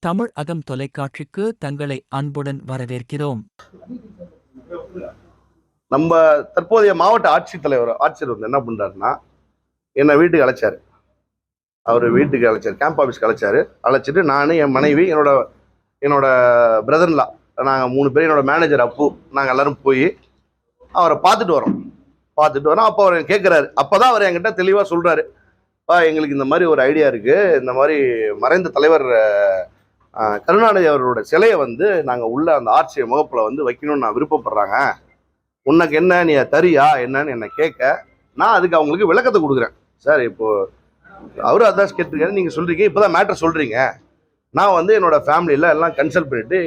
தமிழ் அகம் தொலைக்காட்சிக்கு தங்களை அன்புடன் வரவேற்கிறோம். நம்ம தற்போதைய மாவட்ட ஆட்சியர் வந்து என்ன பண்றாருன்னா, என்னை வீட்டுக்கு அழைச்சாரு. அவர் வீட்டுக்கு அழைச்சாரு, கேம்ப் ஆஃபீஸ்க்கு அழைச்சிட்டு நான், என் மனைவி, என்னோட பிரதர்லா, நாங்கள் 3 பேர், என்னோட மேனேஜர் அப்பு, நாங்கள் எல்லாரும் போய் அவரை பார்த்துட்டு வரோம். அப்போ அவர் கேட்குறாரு. அப்போதான் அவர் என்கிட்ட தெளிவாக சொல்றாரு, எங்களுக்கு இந்த மாதிரி ஒரு ஐடியா இருக்கு, இந்த மாதிரி மறைந்த தலைவர் கருணாநிதி அவர்களோட சிலையை வந்து நாங்கள் உள்ள அந்த ஆர்ச்சி முகப்பில் வந்து வைக்கணும்னு நான் விருப்பப்படுறாங்க. உனக்கு என்ன, நீ தரியா என்னன்னு என்னை கேட்க, நான் அதுக்கு அவங்களுக்கு விளக்கத்தை கொடுக்குறேன். சார், இப்போ அவரு அதான் கேட்டிருக்காரு, நீங்கள் சொல்றீங்க, இப்போதான் மேட்டர் சொல்றீங்க. நான் வந்து என்னோட ஃபேமிலியில் எல்லாம் கன்சல்ட் பண்ணிட்டு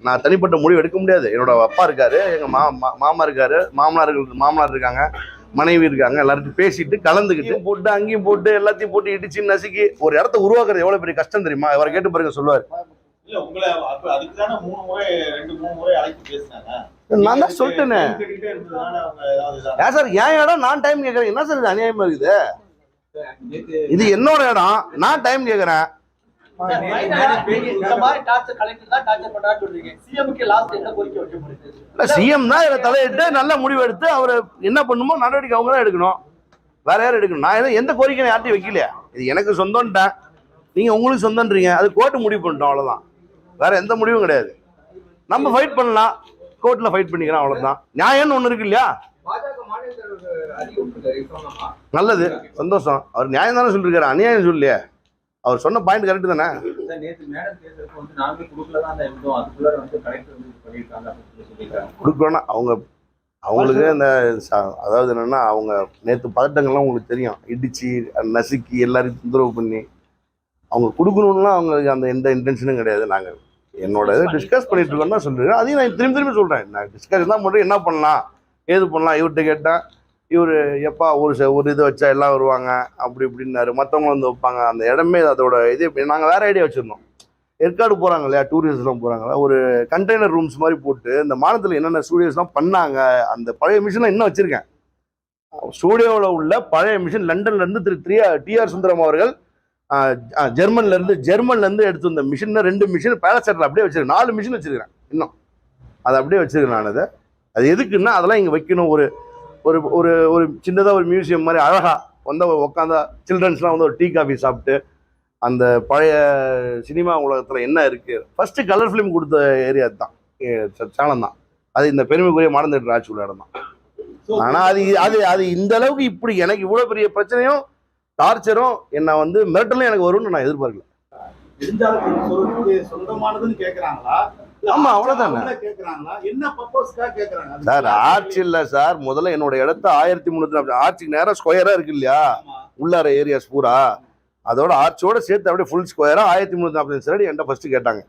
நான் தனிப்பட்ட முடிவு எடுக்க முடியாது. என்னோட அப்பா இருக்காரு, எங்கள் மாமா இருக்காரு, மாமனார் இருக்காங்க, மனைவி இருக்காங்க, எல்லாருக்கும் பேசிட்டு கலந்துக்கிட்டு போட்டு அங்கேயும் போட்டு எல்லாத்தையும் போட்டு இடிச்சு நசுக்கி ஒரு இடத்த உருவாக்குறது எவ்வளவு பெரிய கஷ்டம் தெரியுமா? அவரை கேட்டு பாருங்க, சொல்லுவார். நான் தான் சொல்லிட்டேனே. ஏன் சார் என் இடம், நான் டைம் கேட்கறேன்? என்ன சார் இது அநியாயமா இருக்குது? இது என்னோட இடம், நான் டைம் கேட்கறேன். சிஎம் தான் இதை தலையிட்டு நல்ல முடிவு எடுத்து அவர் என்ன பண்ணுமோ நடவடிக்கை அவங்க தான் எடுக்கணும், வேற யாரும் எடுக்கணும். நான் எந்த கோரிக்கை யார்ட்டையும் வைக்கலையா? இது எனக்கு சொந்தம்ட்டேன், நீங்க உங்களுக்கு சொந்தன்றீங்க, அது கோர்ட்டு முடிவு பண்ணிட்டோம், அவ்வளவுதான். வேற எந்த முடிவும் கிடையாது. நம்ம ஃபைட் பண்ணலாம், கோர்ட்ல ஃபைட் பண்ணிக்கிறோம், அவ்வளவுதான். நியாயம்னு ஒண்ணு இருக்கு இல்லையா? நல்லது, சந்தோஷம். அவர் நியாயம் தானே சொல்லிருக்காரு, அநியாயம் சொல்லலையே. அவர் சொன்ன பாயிண்ட் கரெக்ட் தானே? கொடுக்கணும். அவங்களுக்கு இந்த அதாவது என்னன்னா, அவங்க நேற்று பதட்டங்கள்லாம் உங்களுக்கு தெரியும், இடிச்சு நசுக்கி எல்லாரையும் தொந்தரவு பண்ணி அவங்க கொடுக்கணும்லாம் அவங்களுக்கு அந்த எந்த இன்டென்ஷனும் கிடையாது. நாங்கள் என்னோட இதை டிஸ்கஸ் பண்ணிட்டு இருக்கோம் தான் சொல்லிருக்கேன். அதையும் நான் திரும்பி சொல்றேன். நான் டிஸ்கஸ் தான் பண்ணுறேன், என்ன பண்ணலாம் ஏது பண்ணலாம். இவர்கிட்ட கேட்டேன், இவர் எப்பா ஒரு இதை வச்சா எல்லாம் வருவாங்க அப்படி இப்படின்னாரு, மற்றவங்க வந்து வைப்பாங்க. அந்த இடமே அதோட இது நாங்கள் வேற ஐடியா வச்சுருந்தோம். ஏற்காடு போகிறாங்க இல்லையா, டூரிஸ்ட்லாம் போகிறாங்களா, ஒரு கண்டெய்னர் ரூம்ஸ் மாதிரி போட்டு இந்த மாநிலத்தில் என்னென்ன ஸ்டூடியோஸ்லாம் பண்ணாங்க, அந்த பழைய மிஷின்லாம் இன்னும் வச்சுருக்கேன். ஸ்டூடியோவில் உள்ள பழைய மிஷின் லண்டன்லேருந்து டிஆர் சுந்தரம் அவர்கள் ஜெர்மன்லேருந்து எடுத்து வந்த மிஷின் 2 மிஷின் பேலசெட்டில் அப்படியே வச்சுருக்கேன். 4 மிஷின் வச்சுருக்கிறேன் இன்னும், அதை அப்படியே வச்சுருக்கேன் நான். அது எதுக்குன்னா, அதெல்லாம் இங்கே வைக்கணும். ஒரு ஒரு ஒரு ஒரு சின்னதாக ஒரு மியூசியம் மாதிரி அழகாக வந்து உட்காந்தா சில்ட்ரன்ஸ்லாம் வந்து ஒரு டீ காஃபி சாப்பிட்டு அந்த பழைய சினிமா உலகத்தில் என்ன இருக்குது, ஃபஸ்ட்டு கலர் ஃபிலிம் கொடுத்த ஏரியா தான், சேலம் தான். அது இந்த பெருமைக்குரிய மாடர்ன் தியேட்டர் ஆட்சி உள்ள இடம் தான். ஆனால் அது இந்த அளவுக்கு இப்படி எனக்கு இவ்வளோ பெரிய பிரச்சனையும் டார்ச்சரும் என்ன வந்து மிரட்டலும் எனக்கு வரும்னு நான் எதிர்பார்க்கல. சொந்தமானதுன்னு கேட்குறாங்களா? ஆமா, அவ்வளவுதானே சார். ஆர்ச்சி இல்ல சார், முதல்ல என்னோட இடத்த 1340 ஆர்ச்சிக்கு நேரம் ஸ்கொயரா இருக்கு இல்லையா, உள்ளார ஏரியாஸ் பூரா, அதோட ஆர்ச்சியோட சேர்த்து அப்படியே ஃபுல் ஸ்கொயரா 1345 சதுரடி என்கிட்ட ஃபர்ஸ்ட் கேட்டாங்க.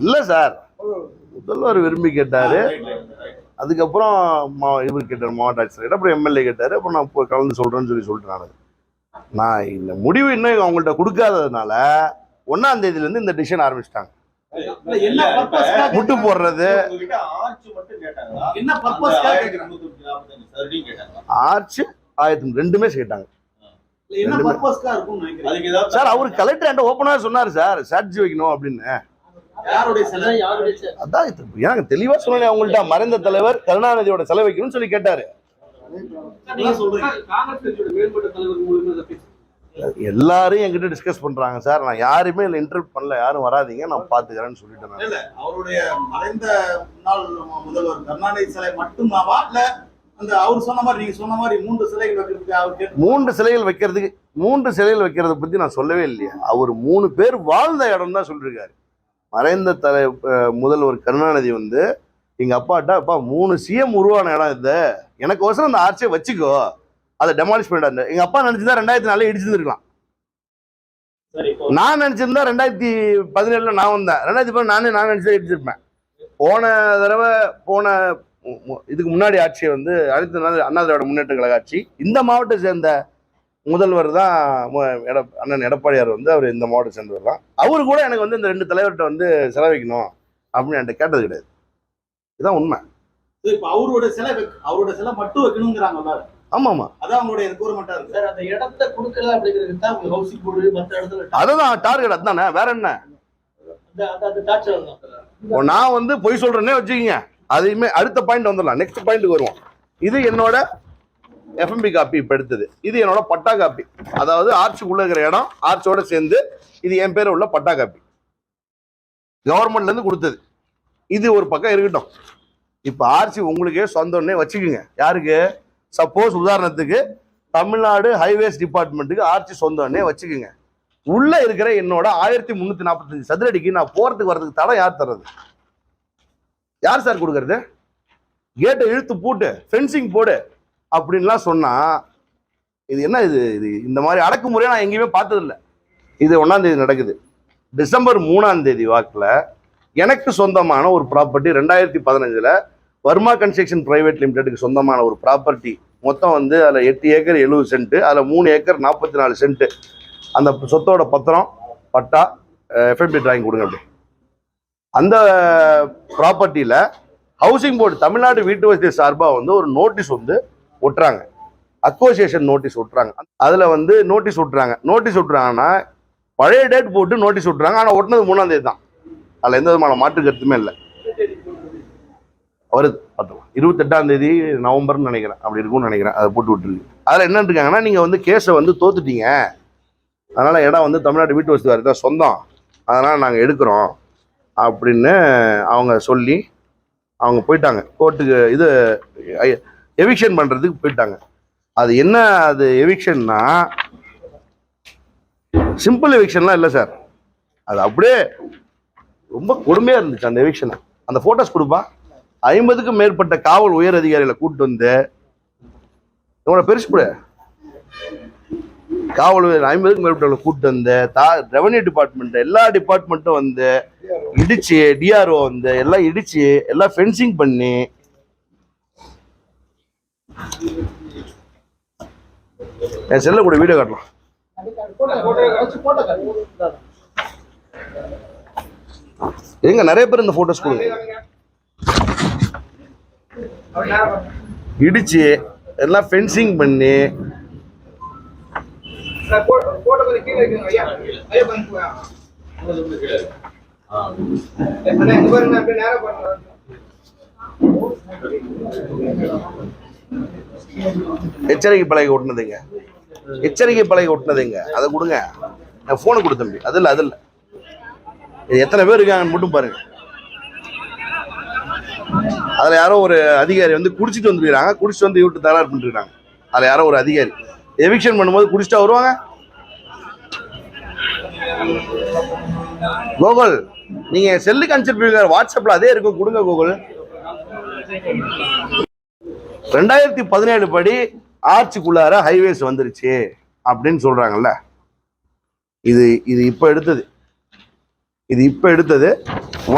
இல்ல சார், முதல்வர் விரும்பி கேட்டாரு, அதுக்கப்புறம் இவர் கேட்டார், மாவட்ட ஆட்சியர், அப்புறம் எம்எல்ஏ கேட்டாரு, அப்புறம் நான் போய் கலந்து சொல்றேன்னு சொல்லிட்டேன். நான் இந்த முடிவு இன்னும் அவங்கள்ட்ட கொடுக்காததுனால 1ஆம் தேதியிலேருந்து இந்த டிசிஷன் ஆரம்பிச்சிட்டாங்க. முட்டு போடுறது, ஆர்ச் 1002 கேட்டாங்க சார். அவரு கலெக்டர் என்கிட்ட ஓப்பனா சொன்னாரு சார், சாட்சி வைக்கணும் அப்படின்னு. அதான் எனக்கு தெளிவா சொன்னேன் அவங்கள்ட்ட, மறைந்த தலைவர் கருணாநிதியோட சிலை வைக்கணும்னு சொல்லி கேட்டாரு. எல்லாரும் என்கிட்ட டிஸ்கஸ் பண்றாங்க சார், நான் யாருமே இல்லை இன்டர்வியூ பண்ணல, யாரும் வராதீங்க, நான் பாத்துக்கிறேன்னு சொல்லிட்டேன். அவருடைய மறைந்த முன்னாள் முதல்வர் கருணாநிதி சிலை மட்டும்தாவா, இல்ல அந்த அவர் சொன்ன மாதிரி நீங்க சொன்ன மாதிரி 3 சிலைகள் வைக்கிறதுக்கு? 3 சிலைகள் வைக்கிறத பத்தி நான் சொல்லவே இல்லையா. அவர் 3 பேர் வாழ்ந்த இடம் தான் சொல்லிருக்காரு. மறைந்த முதல்வர் கருணாநிதி வந்து எங்க அப்பாட்டா, அப்பா 3 சிஎம் உருவான இடம் இது, எனக்கு அவசரம் அந்த ஆர்ச்சியை வச்சுக்கோ, அதை டெமாலிஷ் பண்ணிட்டாரு. எங்க அப்பா நினைச்சிருந்தா 2004 இடிச்சிருந்துருக்கலாம். நான் நினைச்சிருந்தா 2017 நான் வந்தேன், 2017 நான் நினைச்சா இடிச்சிருப்பேன். போன இதுக்கு முன்னாடி ஆட்சியை வந்து அடுத்த நாள் அண்ணா திராவிட முன்னேற்ற கழக ஆட்சி, இந்த மாவட்டத்தை சேர்ந்த முதல்வர் தான் அண்ணன் எடப்பாடியார் வந்து, அவர் இந்த மாவட்டத்தை சேர்ந்தவர் தான். அவரு கூட எனக்கு வந்து இந்த 2 தலைவர்கிட்ட வந்து செலவைக்கணும் அப்படின்னு என்கிட்ட கேட்டது கிடையாது. இதுதான் உண்மை. அவரோட சிலை மட்டும் வைக்கணுங்கிறாங்க. ஆமாமா, அதான் உங்களுடைய ரெக்குவயர்மெண்டா இருக்கு சார். அந்த இடத்தை கொடுக்கல அப்படிங்கிறது தான் உங்க ஹவுசிங் போர்டு மற்ற இடத்துல அதுதான் டார்கெட். அதுதானே, வேற என்ன? அந்த டார்ச்சர் தான். இப்போ நான் வந்து பொய் சொல்றேன்னே வச்சுக்கிங்க, அதையுமே அடுத்த பாயிண்ட் வந்துடலாம். நெக்ஸ்ட் பாயிண்ட்டுக்கு வருவோம். இது என்னோட எஃப்எம்பி காப்பி இப்போ எடுத்தது. இது என்னோட பட்டா காப்பி. அதாவது ஆர்ச்சுக்குள்ள இருக்கிற இடம் ஆர்ச்சோட சேர்ந்து இது என் பேர் உள்ள பட்டா காப்பி, கவர்மெண்ட்ல இருந்து கொடுத்தது. இது ஒரு பக்கம் இருக்கட்டும். இப்போ ஆர்ச்சி உங்களுக்கே சொந்தம்னே வச்சுக்கோங்க. யாருக்கு? சப்போஸ் உதாரணத்துக்கு தமிழ்நாடு ஹைவேஸ் டிபார்ட்மெண்ட்டுக்கு ஆர்ச்சி சொந்தம்னே வச்சுக்கோங்க. உள்ள இருக்கிற என்னோட 1345 சதுரடிக்கு நான் போறதுக்கு வர்றதுக்கு தடம் யார் தர்றது? யார் சார் கொடுக்கறது? கேட்டை இழுத்து பூட்டு ஃபென்சிங் போடு அப்படின்லாம் சொன்னா இது என்ன? இது இந்த மாதிரி அடக்குமுறையை நான் எங்கேயுமே பார்த்ததில்ல. இது 1ஆம் தேதி நடக்குது. டிசம்பர் 3ஆம் தேதி வாக்கில் எனக்கு சொந்தமான ஒரு ப்ராப்பர்ட்டி 2015 வர்மா கன்ஸ்ட்ரக்ஷன் பிரைவேட் லிமிடெடுக்கு சொந்தமான ஒரு ப்ராப்பர்ட்டி. மொத்தம் வந்து அதில் 8 ஏக்கர் 70 சென்ட், அதில் 3 ஏக்கர் 44 சென்ட். அந்த சொத்தோட பத்திரம், பட்டா, எஃப்எம்பி டிராயிங் கொடுங்க. அப்படி அந்த ப்ராப்பர்ட்டியில் ஹவுசிங் போர்டு தமிழ்நாடு வீட்டு வசதி சார்பாக வந்து ஒரு நோட்டீஸ் வந்து ஒட்டுறாங்க. அக்வசியேஷன் நோட்டீஸ் ஒட்டுறாங்க. அதில் வந்து நோட்டீஸ் விட்டுறாங்கன்னா பழைய டேட் போட்டு நோட்டீஸ் விட்டுறாங்க. ஆனால் ஒட்டினது 3ஆம் தேதி தான். அதில் எந்த விதமான மாற்று கருத்துமே இல்லை. வருது பார்த்துக்கலாம். 28ஆம் தேதி நவம்பர்னு நினைக்கிறேன், அப்படி இருக்கும்னு நினைக்கிறேன். அதை போட்டு விட்டுருக்கு. அதில் என்ன இருக்காங்கன்னா, நீங்கள் வந்து கேஸை வந்து தோத்துட்டீங்க, அதனால் இடம் வந்து தமிழ்நாடு வீட்டு வசதி வாரியம் தான் சொந்தம், அதனால் நாங்கள் எடுக்கிறோம் அப்படின்னு அவங்க சொல்லி அவங்க போயிட்டாங்க கோர்ட்டுக்கு. இது எவிக்ஷன் பண்ணுறதுக்கு போயிட்டாங்க. அது என்ன? அது எவிக்ஷன்னா சிம்பிள் எவிக்ஷன்லாம் இல்லை சார். அது அப்படியே ரொம்ப கொடுமையாக இருந்துச்சு அந்த எவிக்ஷனை. அந்த ஃபோட்டோஸ் கொடுப்பா. 50க்கும் மேற்பட்ட காவல் உயர் அதிகாரிகளை கூப்பிட்டு வந்து இவங்கள பெருசு கூட காவல் 50க்கும் மேற்பட்டவங்களை கூப்பிட்டு வந்து ரெவன்யூ டிபார்ட்மெண்ட் எல்லா டிபார்ட்மெண்ட்டும் வந்து இடிச்சு, டிஆர்ஓ வந்து எல்லாம் இடிச்சு எல்லாம் ஃபென்சிங் பண்ணி என் செல்ல கூட வீடியோ காட்டலாம். எங்க நிறைய பேர் இந்த போட்டோஸ் கொடுங்க. இடிச்சு எல்லாம் ஃபென்சிங் பண்ணி எச்சரிக்கை பலகை ஒட்டினதுங்க. எச்சரிக்கை பலகை ஒட்டினதுங்க. அதை கொடுங்க. நான் போனை கொடு தம்பி. அது இல்லை, அது இல்லை. இது எத்தனை பேர் இருக்காங்கன்னு மட்டும் பாருங்க. அதில் யாரோ ஒரு அதிகாரி வந்து குடிச்சிட்டு வந்துருக்காங்க. குடிச்சிட்டு வந்து இவட்டு தகராறு பண்ணிருக்காங்க. அதில் யாரோ ஒரு அதிகாரி எவிக்ஷன் பண்ணும்போது குடிச்சிட்டா வருவாங்க. கோகுல், நீங்க செல்லுக்கு அனுப்பிச்சிருப்பீங்க, வாட்ஸ்அப்ல அதே இருக்கும், கொடுங்க கோகுல். 2017 படி ஆர்ச்சுக்குள்ளார ஹைவேஸ் வந்துருச்சு அப்படின்னு சொல்றாங்கல்ல. இது இது இப்ப எடுத்தது. இது இப்ப எடுத்தது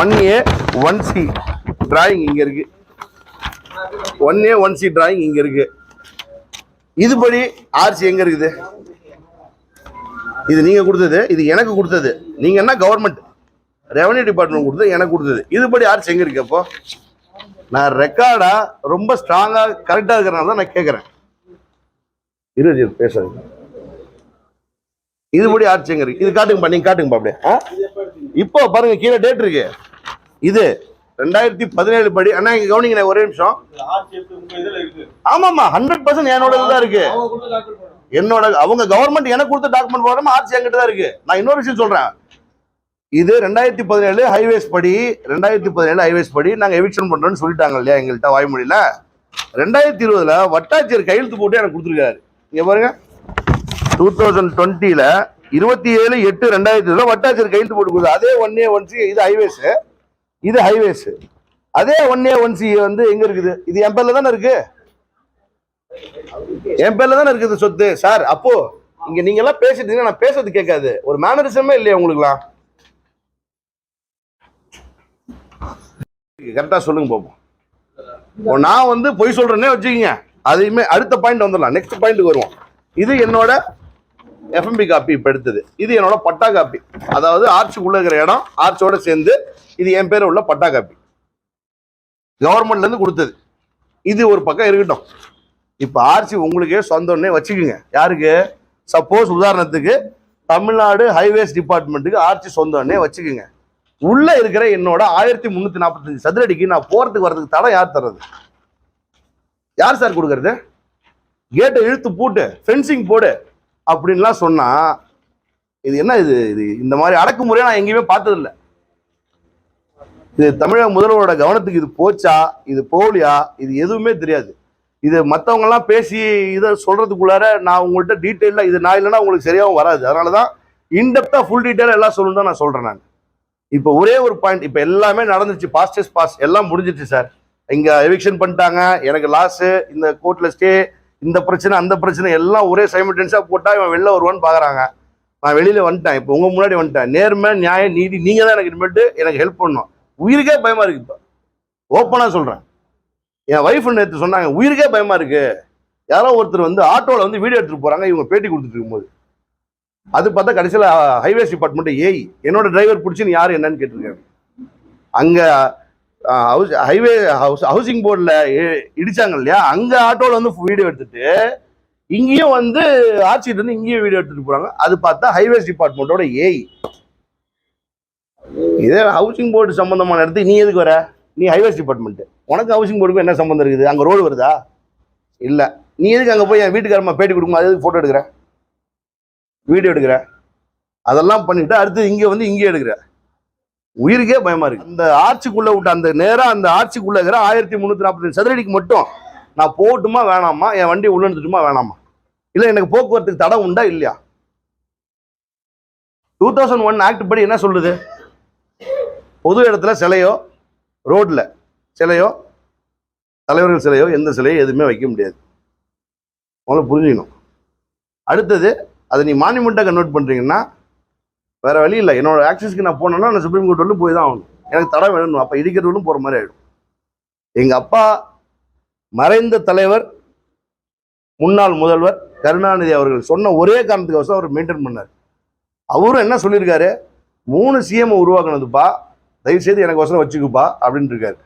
1A 1C டிராயிங் இங்க இருக்கு. 1A 1C டிராயிங் இங்க இருக்கு. இதுபடி ஆர்ச்சி எங்க இருக்குது? இது நீங்க கொடுத்தது, இது எனக்கு கொடுத்தது. நீங்க என்ன கவர்மெண்ட் ரெவன்யூ டிபார்ட்மெண்ட் கொடுத்தது, எனக்கு கொடுத்தது. இதுபடி ஆர்ச்சி எங்க இருக்கு? அப்போ நான் ரெக்கார்டா ரொம்ப ஸ்ட்ராங்கா கரெக்டா இருக்கிறனால தான் நான் கேட்கறேன். இருபது பேசாதீங்க. இதுபடி ஆர்ச்சி எங்க இருக்கு? இது காட்டுங்கப்பா, நீங்க காட்டுங்கப்பா அப்படியே. இப்போ பாருங்க, கீழே டேட் இருக்கு. இது 2017 படி. அண்ணா இங்க கவனிங்க, ஒரே நிமிஷம். ஆமாமா, 100% என்னோட தான் இருக்கு. என்னோட அவங்க கவர்மெண்ட் எனக்கு கொடுத்த டாக்குமெண்ட் போடாம ஆர்ச்சி என்கிட்ட தான் இருக்கு. நான் இன்னொரு விஷயம் சொல்றேன். இது 2017 ஹைவேஸ் படி. 2017 ஹைவேஸ் படி நாங்க எவிக்ஷன் பண்றோம்னு சொல்லிட்டாங்க இல்லையா எங்கள்கிட்ட வாய்மொழியில. 2020 வட்டாட்சியர் கையெழுத்து போட்டு எனக்கு கொடுத்துருக்காரு. இங்க பாருங்க, 2020 27/8/2020 வட்டாட்சியர் கையெழுத்து போட்டு கொடுத்தாரு. அதே 1A 1C. இது ஹைவேஸ், இது ஹைவேஸ். அதே 1A 1C வந்து எங்க இருக்குது? இது என் பேர்ல தானே இருக்கு. என் பேர்ல தானே இருக்குது சொத்து சார். அப்போ இங்க நீங்க எல்லாம் பேசிட்டீங்கன்னா நான் பேசுறது கேட்காது. ஒரு மேனரிசமே இல்லையா உங்களுக்குலாம்? கரெக்டா சொல்லுங்க பாப்போம். நான் வந்து பொய் சொல்றேன்னே வச்சுக்கீங்க, அதையுமே அடுத்த பாயிண்ட் வந்துடலாம். நெக்ஸ்ட் பாயிண்ட்டுக்கு வருவோம். இது என்னோட எஃப்எம்பி காப்பி இப்போ எடுத்தது. இது என்னோட பட்டா காப்பி. அதாவது ஆர்ச்சுக்குள்ள இருக்கிற இடம் ஆர்ச்சோட சேர்ந்து இது என் பேர் உள்ள பட்டா காப்பி, கவர்மெண்ட்ல இருந்து கொடுத்தது. இது ஒரு பக்கம் இருக்கட்டும். இப்போ ஆர்சி உங்களுக்கே சொந்தம்னே வச்சுக்கோங்க. யாருக்கு? சப்போஸ் உதாரணத்துக்கு தமிழ்நாடு ஹைவேஸ் டிபார்ட்மெண்ட்டுக்கு ஆர்சி சொந்தம்னே வச்சுக்கோங்க. உள்ள இருக்கிற என்னோட 1345 சதுரடிக்கு நான் போறதுக்கு வர்றதுக்கு தடம் யார் தர்றது? யார் சார் கொடுக்கறது? கேட்டை இழுத்து பூட்டு, ஃபென்சிங் போடு அப்படின்லாம் சொன்னா இது என்ன? இது இது இந்த மாதிரி அடக்குமுறையை நான் எங்கேயுமே பார்த்ததில்லை. இது தமிழக முதல்வரோட கவனத்துக்கு இது போச்சா, இது போகலையா, இது எதுவுமே தெரியாது. இது மற்றவங்கெல்லாம் பேசி இதை சொல்றதுக்குள்ளார நான் உங்கள்கிட்ட டீட்டெயிலாக இது நான் இல்லைன்னா உங்களுக்கு சரியாகவும் வராது. அதனால தான் இன்டெப்த்தாக ஃபுல் டீட்டெயிலாக எல்லாம் சொல்லணும் தான் நான் சொல்கிறேன். நான் இப்போ ஒரே ஒரு பாயிண்ட், இப்போ எல்லாமே நடந்துச்சு, பாஸ்டஸ் பாஸ் எல்லாம் முடிஞ்சிச்சு சார். இங்கே எவிக்ஷன் பண்ணிட்டாங்க, எனக்கு லாஸு, இந்த கோர்ட்டில் ஸ்டே, இந்த பிரச்சனை அந்த பிரச்சனை எல்லாம் ஒரே சைமல்டேனியஸாக போட்டால் இவன் வெளில வருவான்னு பார்க்குறாங்க. நான் வெளியில் வந்துட்டேன், இப்போ உங்கள் முன்னாடி வந்துட்டேன். நேர்மை நியாயம் நீதி நீங்கள் தான் எனக்கு இனிமேட்டு எனக்கு ஹெல்ப் பண்ணணும். உயிருக்கே பயமாக இருக்குது. இப்போ ஓப்பனாக சொல்கிறேன், என் ஒய்ஃப் நேற்று சொன்னாங்க உயிருக்கே பயமாக இருக்குது. யாரோ ஒருத்தர் வந்து ஆட்டோவில் வந்து வீடியோ எடுத்துகிட்டு போகிறாங்க, இவங்க பேட்டி கொடுத்துட்டு இருக்கும்போது. அது பார்த்தா கடைசியில் ஹைவேஸ் டிபார்ட்மெண்ட் ஏய் என்னோட டிரைவர் பிடிச்சின்னு யார் என்னன்னு கேட்டிருக்காங்க. அங்கே ஹவுசிங் போர்டில் இடிச்சாங்க இல்லையா, அங்கே ஆட்டோவில் வந்து வீடியோ எடுத்துட்டு இங்கேயும் வந்து ஆட்சிட்டு இருந்து இங்கேயும் வீடியோ எடுத்துட்டு போறாங்க. அது பார்த்தா ஹைவேஸ் டிபார்ட்மெண்ட்டோட ஏய். இதே ஹவுசிங் போர்டு சம்பந்தமான இடத்துக்கு நீ எதுக்கு வர? நீ ஹைவேஸ் டிபார்ட்மெண்ட், உனக்கு ஹவுசிங் போர்டுக்கும் என்ன சம்பந்தம் இருக்குது? அங்கே ரோடு வருதா? இல்லை. நீ எதுக்கு அங்கே போய் என் வீட்டுக்காரமா பேட்டி கொடுக்கும், அது ஃபோட்டோ எடுக்கிற, வீடியோ எடுக்கிற, அதெல்லாம் பண்ணிட்டு அடுத்து இங்கே வந்து இங்கே எடுக்கிற? உயிருக்கே பயமா இருக்கு. அந்த ஆட்சிக்குள்ள விட்ட அந்த நேரம் அந்த ஆட்சிக்குள்ள இருக்கிற 1345 சதுரடிக்கு மட்டும் நான் போகட்டுமா வேணாமா? என் வண்டி உள்ள எடுத்துட்டுமா வேணாமா? இல்லை எனக்கு போக்குவரத்துக்கு தடை உண்டா இல்லையா? 2001 ஆக்ட் படி என்ன சொல்லுது? பொது இடத்துல சிலையோ, ரோட்ல சிலையோ, தலைவர்கள் சிலையோ, எந்த சிலையோ எதுவுமே வைக்க முடியாது. முதல்ல புரிஞ்சுக்கணும். அடுத்தது, அதை நீ மானிமெண்ட்டாக கன்வெர்ட் பண்ணுறீங்கன்னா வேற வழி இல்லை. என்னோட ஆக்சஸ்க்கு நான் போனேன்னா நான் சுப்ரீம் கோர்ட் வரலும் போய் தான் ஆகணும். எனக்கு தடை வேணும். அப்போ இடிக்கிறவர்களும் போகிற மாதிரி ஆகிடும். எங்கள் அப்பா மறைந்த தலைவர் முன்னாள் முதல்வர் கருணாநிதி அவர்கள் சொன்ன ஒரே காரணத்துக்கு அவர் மெயின்டைன் பண்ணார். அவரும் என்ன சொல்லியிருக்காரு, 3 CM உருவாக்குனதுப்பா, தயவுசெய்து எனக்கு வசனம் வச்சுக்குப்பா அப்படின்னு இருக்காரு.